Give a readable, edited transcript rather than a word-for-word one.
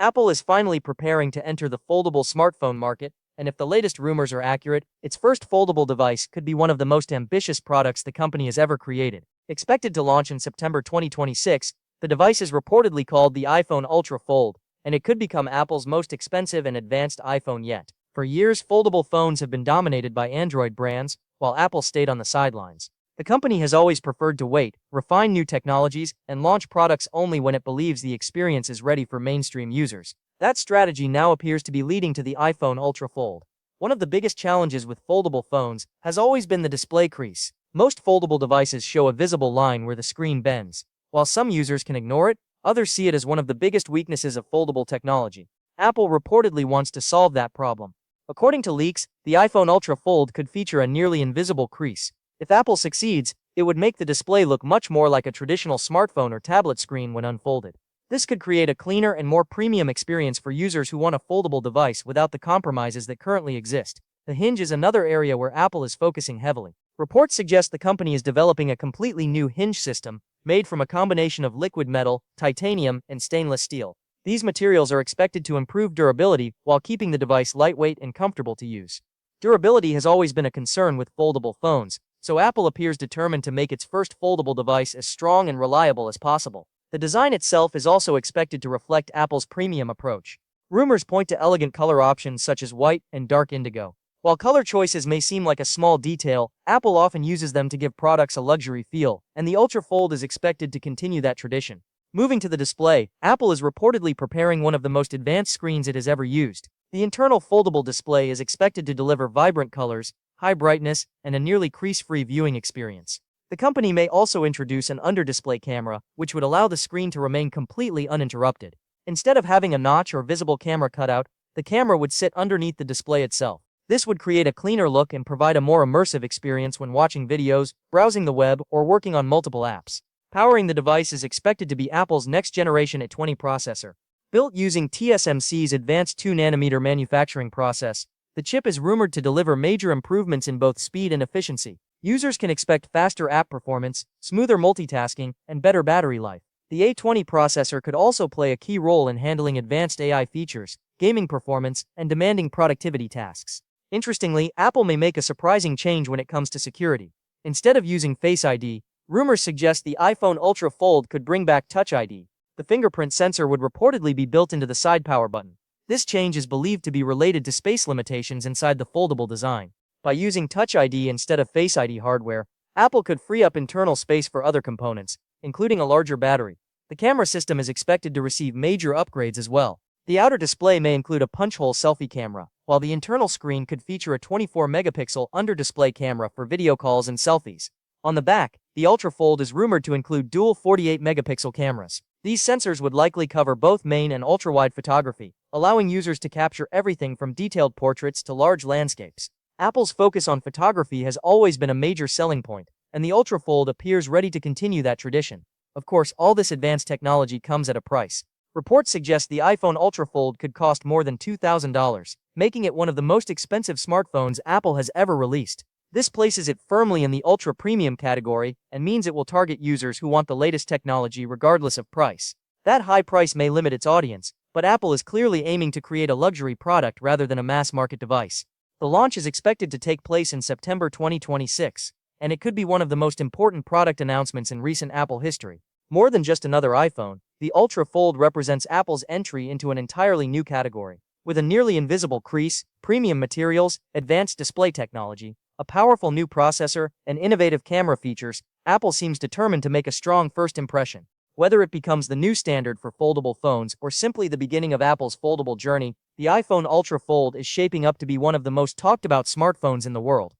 Apple is finally preparing to enter the foldable smartphone market, and if the latest rumors are accurate, its first foldable device could be one of the most ambitious products the company has ever created. Expected to launch in September 2026, the device is reportedly called the iPhone Ultra Fold, and it could become Apple's most expensive and advanced iPhone yet. For years, foldable phones have been dominated by Android brands, while Apple stayed on the sidelines. The company has always preferred to wait, refine new technologies, and launch products only when it believes the experience is ready for mainstream users. That strategy now appears to be leading to the iPhone Ultra Fold. One of the biggest challenges with foldable phones has always been the display crease. Most foldable devices show a visible line where the screen bends. While some users can ignore it, others see it as one of the biggest weaknesses of foldable technology. Apple reportedly wants to solve that problem. According to leaks, the iPhone Ultra Fold could feature a nearly invisible crease. If Apple succeeds, it would make the display look much more like a traditional smartphone or tablet screen when unfolded. This could create a cleaner and more premium experience for users who want a foldable device without the compromises that currently exist. The hinge is another area where Apple is focusing heavily. Reports suggest the company is developing a completely new hinge system, made from a combination of liquid metal, titanium, and stainless steel. These materials are expected to improve durability while keeping the device lightweight and comfortable to use. Durability has always been a concern with foldable phones, so Apple appears determined to make its first foldable device as strong and reliable as possible. The design itself is also expected to reflect Apple's premium approach. Rumors point to elegant color options such as white and dark indigo. While color choices may seem like a small detail, Apple often uses them to give products a luxury feel, and the Ultra Fold is expected to continue that tradition. Moving to the display, Apple is reportedly preparing one of the most advanced screens it has ever used. The internal foldable display is expected to deliver vibrant colors, high brightness, and a nearly crease-free viewing experience. The company may also introduce an under-display camera, which would allow the screen to remain completely uninterrupted. Instead of having a notch or visible camera cutout, the camera would sit underneath the display itself. This would create a cleaner look and provide a more immersive experience when watching videos, browsing the web, or working on multiple apps. Powering the device is expected to be Apple's next-generation A20 processor. Built using TSMC's advanced 2nm manufacturing process, the chip is rumored to deliver major improvements in both speed and efficiency. Users can expect faster app performance, smoother multitasking, and better battery life. The A20 processor could also play a key role in handling advanced AI features, gaming performance, and demanding productivity tasks. Interestingly, Apple may make a surprising change when it comes to security. Instead of using Face ID, rumors suggest the iPhone Ultra Fold could bring back Touch ID. The fingerprint sensor would reportedly be built into the side power button. This change is believed to be related to space limitations inside the foldable design. By using Touch ID instead of Face ID hardware, Apple could free up internal space for other components, including a larger battery. The camera system is expected to receive major upgrades as well. The outer display may include a punch-hole selfie camera, while the internal screen could feature a 24-megapixel under-display camera for video calls and selfies. On the back, the Ultra Fold is rumored to include dual 48-megapixel cameras. These sensors would likely cover both main and ultra-wide photography, allowing users to capture everything from detailed portraits to large landscapes. Apple's focus on photography has always been a major selling point, and the Ultra Fold appears ready to continue that tradition. Of course, all this advanced technology comes at a price. Reports suggest the iPhone Ultra Fold could cost more than $2,000, making it one of the most expensive smartphones Apple has ever released. This places it firmly in the ultra-premium category and means it will target users who want the latest technology regardless of price. That high price may limit its audience, but Apple is clearly aiming to create a luxury product rather than a mass-market device. The launch is expected to take place in September 2026, and it could be one of the most important product announcements in recent Apple history. More than just another iPhone, the Ultra Fold represents Apple's entry into an entirely new category. With a nearly invisible crease, premium materials, advanced display technology, a powerful new processor, and innovative camera features, Apple seems determined to make a strong first impression. Whether it becomes the new standard for foldable phones or simply the beginning of Apple's foldable journey, the iPhone Ultra Fold is shaping up to be one of the most talked about smartphones in the world.